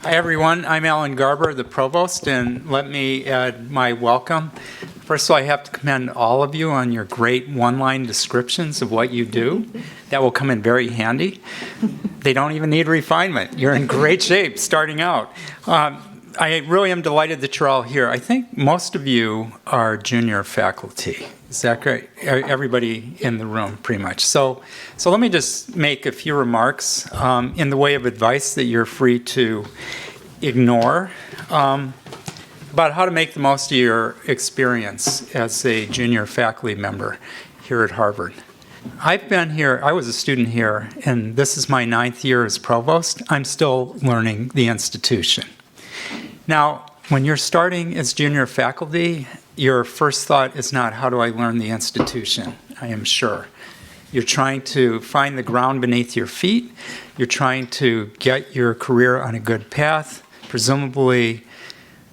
Hi, everyone. I'm Alan Garber, the Provost, and let me add my welcome. First of all, I have to commend all of you on your great one-line descriptions of what you do. That will come in very handy. They don't even need refinement. You're in great shape starting out. I really am delighted that you're all here. I think most of you are junior faculty. Is that great? Everybody in the room, pretty much. So let me just make a few remarks in the way of advice that you're free to ignore about how to make the most of your experience as a junior faculty member here at Harvard. I've been here, I was a student here, and this is my 9th year as Provost. I'm still learning the institution. Now, when you're starting as junior faculty, your first thought is not, how do I learn the institution? I am sure. You're trying to find the ground beneath your feet. You're trying to get your career on a good path, presumably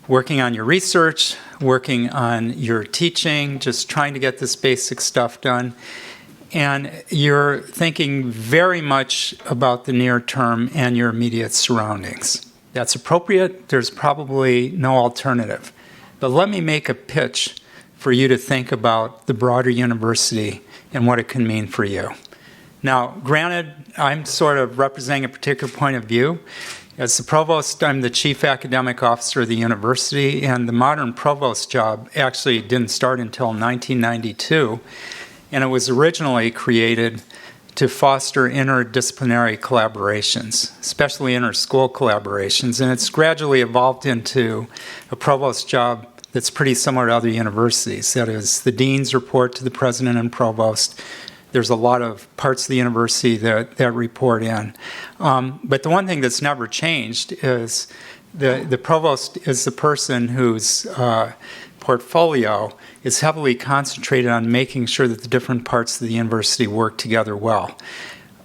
working on your research, working on your teaching, just trying to get this basic stuff done. And you're thinking very much about the near term and your immediate surroundings. That's appropriate. There's probably no alternative. But let me make a pitch for you to think about the broader university and what it can mean for you. Now, granted, I'm sort of representing a particular point of view. As the provost, I'm the chief academic officer of the university, and the modern provost job actually didn't start until 1992, and it was originally created to foster interdisciplinary collaborations, especially inter-school collaborations, and it's gradually evolved into a provost job that's pretty similar to other universities. That is, the deans report to the president and provost. There's a lot of parts of the university that report in. But the one thing that's never changed is the provost is the person whose portfolio is heavily concentrated on making sure that the different parts of the university work together well.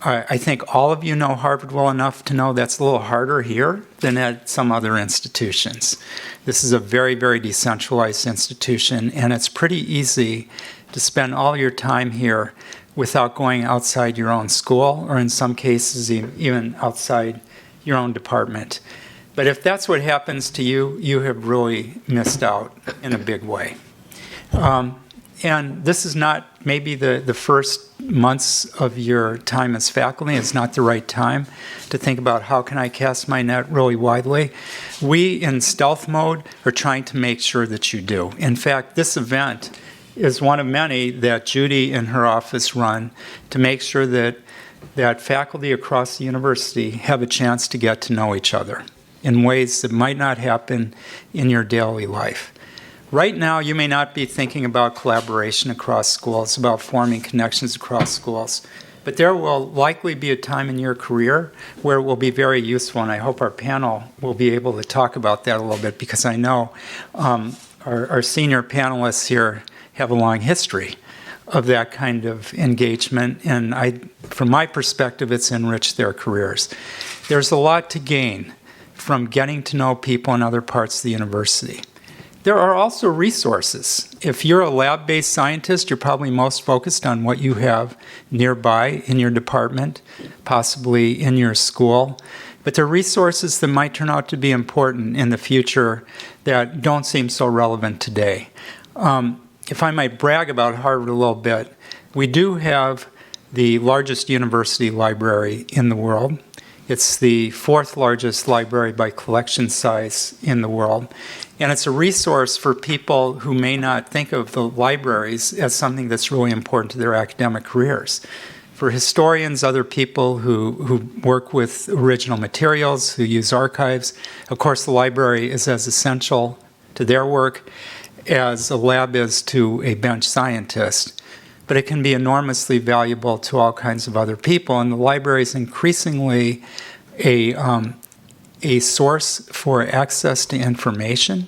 I think all of you know Harvard well enough to know that's a little harder here than at some other institutions. This is a very, very decentralized institution, and it's pretty easy to spend all your time here without going outside your own school, or in some cases even outside your own department. But if that's what happens to you, you have really missed out in a big way. And this is not maybe the first months of your time as faculty. It's not the right time to think about how can I cast my net really widely. We, in stealth mode, are trying to make sure that you do. In fact, this event is one of many that Judy and her office run to make sure that faculty across the university have a chance to get to know each other in ways that might not happen in your daily life. Right now, you may not be thinking about collaboration across schools, about forming connections across schools, but there will likely be a time in your career where it will be very useful, and I hope our panel will be able to talk about that a little bit, because I know our senior panelists here have a long history of that kind of engagement, and from my perspective, it's enriched their careers. There's a lot to gain from getting to know people in other parts of the university. There are also resources. If you're a lab-based scientist, you're probably most focused on what you have nearby in your department, possibly in your school. But there are resources that might turn out to be important in the future that don't seem so relevant today. If I might brag about Harvard a little bit, we do have the largest university library in the world. It's the 4th largest library by collection size in the world. And it's a resource for people who may not think of the libraries as something that's really important to their academic careers. For historians, other people who work with original materials, who use archives, of course the library is as essential to their work as a lab is to a bench scientist. But it can be enormously valuable to all kinds of other people, and the library is increasingly a source for access to information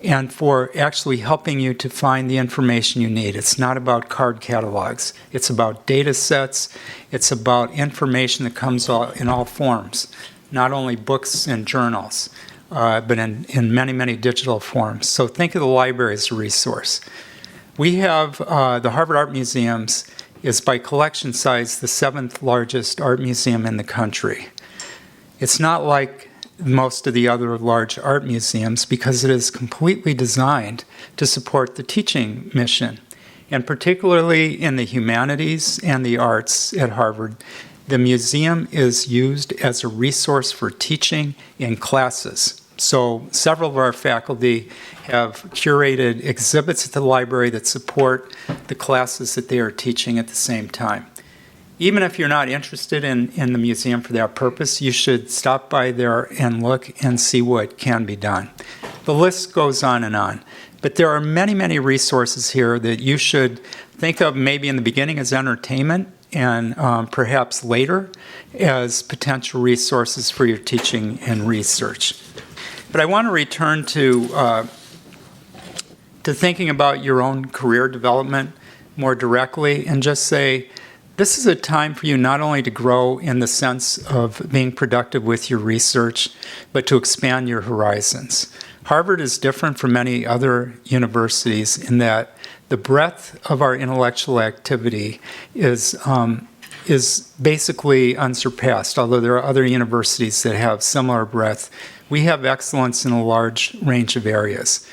and for actually helping you to find the information you need. It's not about card catalogs. It's about data sets. It's about information that comes in all forms, not only books and journals, but in many, many digital forms. So think of the library as a resource. We have the Harvard Art Museums is by collection size the 7th largest art museum in the country. It's not like most of the other large art museums because it is completely designed to support the teaching mission. And particularly in the humanities and the arts at Harvard, the museum is used as a resource for teaching in classes. So several of our faculty have curated exhibits at the library that support the classes that they are teaching at the same time. Even if you're not interested in the museum for that purpose, you should stop by there and look and see what can be done. The list goes on. But there are many, many resources here that you should think of maybe in the beginning as entertainment and perhaps later as potential resources for your teaching and research. But I want to return to thinking about your own career development more directly and just say, this is a time for you not only to grow in the sense of being productive with your research, but to expand your horizons. Harvard is different from many other universities in that the breadth of our intellectual activity is basically unsurpassed, although there are other universities that have similar breadth. We have excellence in a large range of areas.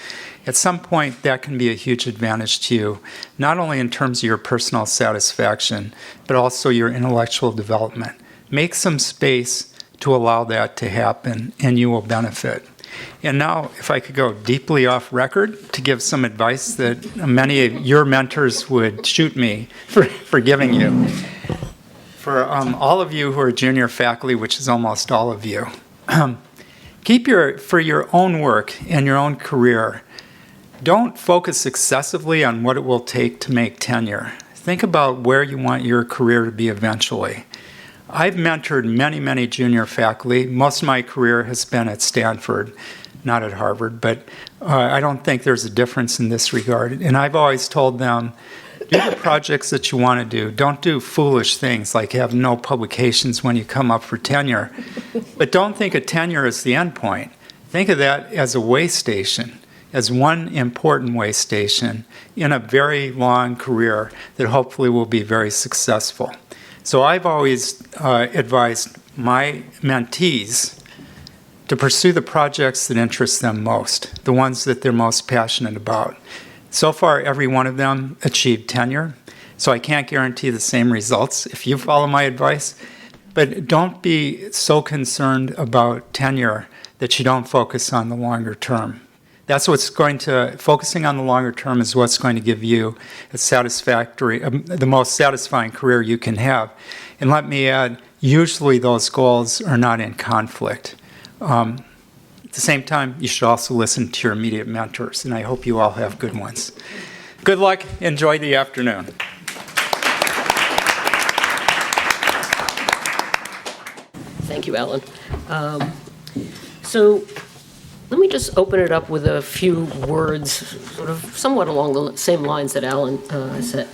At some point, that can be a huge advantage to you, not only in terms of your personal satisfaction, but also your intellectual development. Make some space to allow that to happen, and you will benefit. And now, if I could go deeply off record to give some advice that many of your mentors would shoot me for giving you. For all of you who are junior faculty, which is almost all of you, for your own work and your own career, don't focus excessively on what it will take to make tenure. Think about where you want your career to be eventually. I've mentored many, many junior faculty. Most of my career has been at Stanford, not at Harvard, but I don't think there's a difference in this regard. And I've always told them, do the projects that you want to do. Don't do foolish things like have no publications when you come up for tenure. But don't think of tenure as the end point. Think of that as a way station, as one important way station in a very long career that hopefully will be very successful. So I've always advised my mentees to pursue the projects that interest them most, the ones that they're most passionate about. So far, every one of them achieved tenure, so I can't guarantee the same results if you follow my advice. But don't be so concerned about tenure that you don't focus on the longer term. That's focusing on the longer term is what's going to give you the most satisfying career you can have. And let me add, usually those goals are not in conflict. At the same time, you should also listen to your immediate mentors, and I hope you all have good ones. Good luck. Enjoy the afternoon. Thank you, Alan. So let me just open it up with a few words, sort of somewhat along the same lines that Alan said,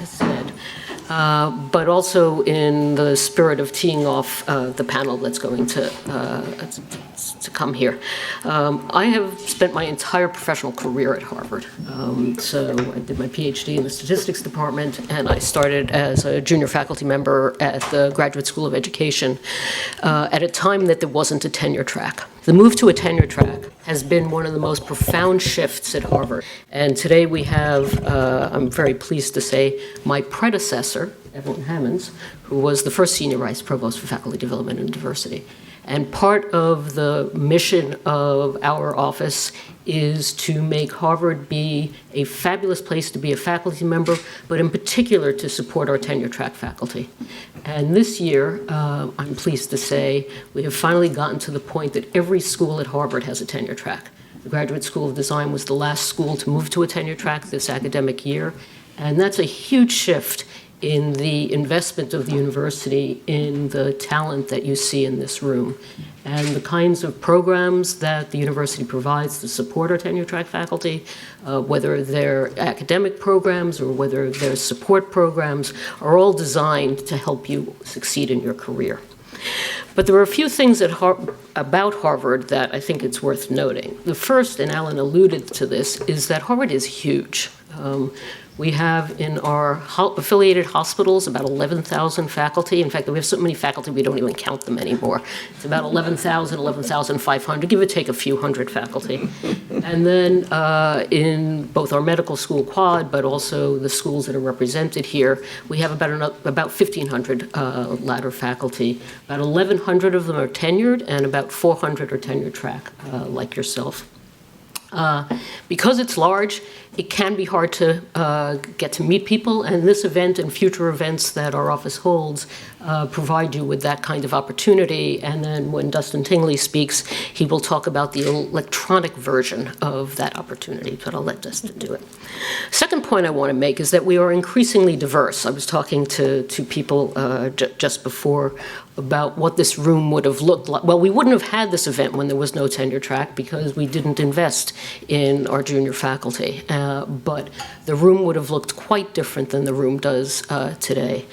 but also in the spirit of teeing off the panel that's going to come here. I have spent my entire professional career at Harvard. So I did my PhD in the statistics department, and I started as a junior faculty member at the Graduate School of Education at a time that there wasn't a tenure track. The move to a tenure track has been one of the most profound shifts at Harvard. And today we have, I'm very pleased to say, my predecessor, Evelyn Hammonds, who was the first Senior Vice Provost for Faculty Development and Diversity. And part of the mission of our office is to make Harvard be a fabulous place to be a faculty member, but in particular to support our tenure track faculty. And this year, I'm pleased to say, we have finally gotten to the point that every school at Harvard has a tenure track. The Graduate School of Design was the last school to move to a tenure track this academic year, and that's a huge shift in the investment of the university in the talent that you see in this room. And the kinds of programs that the university provides to support our tenure track faculty, whether they're academic programs or whether they're support programs, are all designed to help you succeed in your career. But there are a few things about Harvard that I think it's worth noting. The first, and Alan alluded to this, is that Harvard is huge. We have in our affiliated hospitals about 11,000 faculty. In fact, we have so many faculty we don't even count them anymore. It's about 11,000, 11,500, give or take a few hundred faculty. And then in both our medical school quad, but also the schools that are represented here, we have about 1,500 ladder faculty. About 1,100 of them are tenured, and about 400 are tenure track, like yourself. Because it's large, it can be hard to get to meet people, and this event and future events that our office holds provide you with that kind of opportunity. And then when Dustin Tingley speaks, he will talk about the electronic version of that opportunity, but I'll let Dustin do it. Second point I want to make is that we are increasingly diverse. I was talking to people just before about what this room would have looked like. Well, we wouldn't have had this event when there was no tenure track because we didn't invest in our junior faculty. But the room would have looked quite different than the room does today.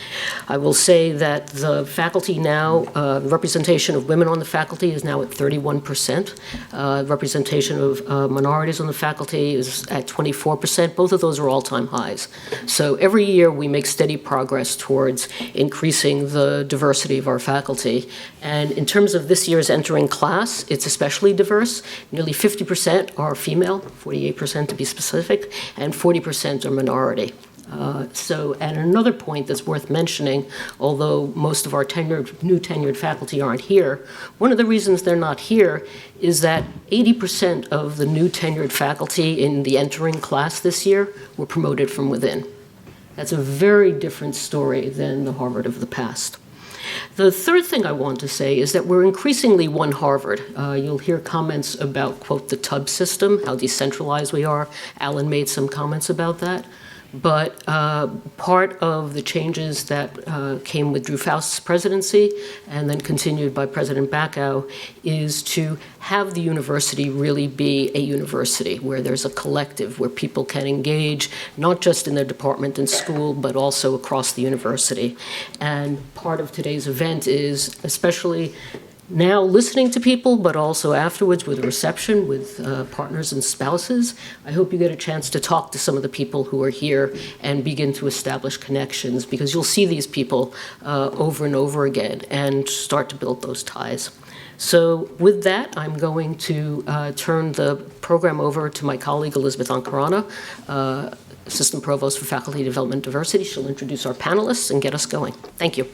I will say that the faculty now, representation of women on the faculty is now at 31%. Representation of minorities on the faculty is at 24%. Both of those are all-time highs. So every year we make steady progress towards increasing the diversity of our faculty. And in terms of this year's entering class, it's especially diverse. Nearly 50% are female, 48% to be specific, and 40% are minority. And another point that's worth mentioning, although most of our new tenured faculty aren't here, one of the reasons they're not here is that 80% of the new tenured faculty in the entering class this year were promoted from within. That's a very different story than the Harvard of the past. The third thing I want to say is that we're increasingly one Harvard. You'll hear comments about, quote, the tub system, how decentralized we are. Alan made some comments about that. But part of the changes that came with Drew Faust's presidency and then continued by President Bacow is to have the university really be a university where there's a collective, where people can engage not just in their department and school, but also across the university. And part of today's event is especially now listening to people, but also afterwards with a reception with partners and spouses. I hope you get a chance to talk to some of the people who are here and begin to establish connections, because you'll see these people over and over again and start to build those ties. So with that, I'm going to turn the program over to my colleague, Elizabeth Ankarana, Assistant Provost for Faculty Development and Diversity. She'll introduce our panelists and get us going. Thank you.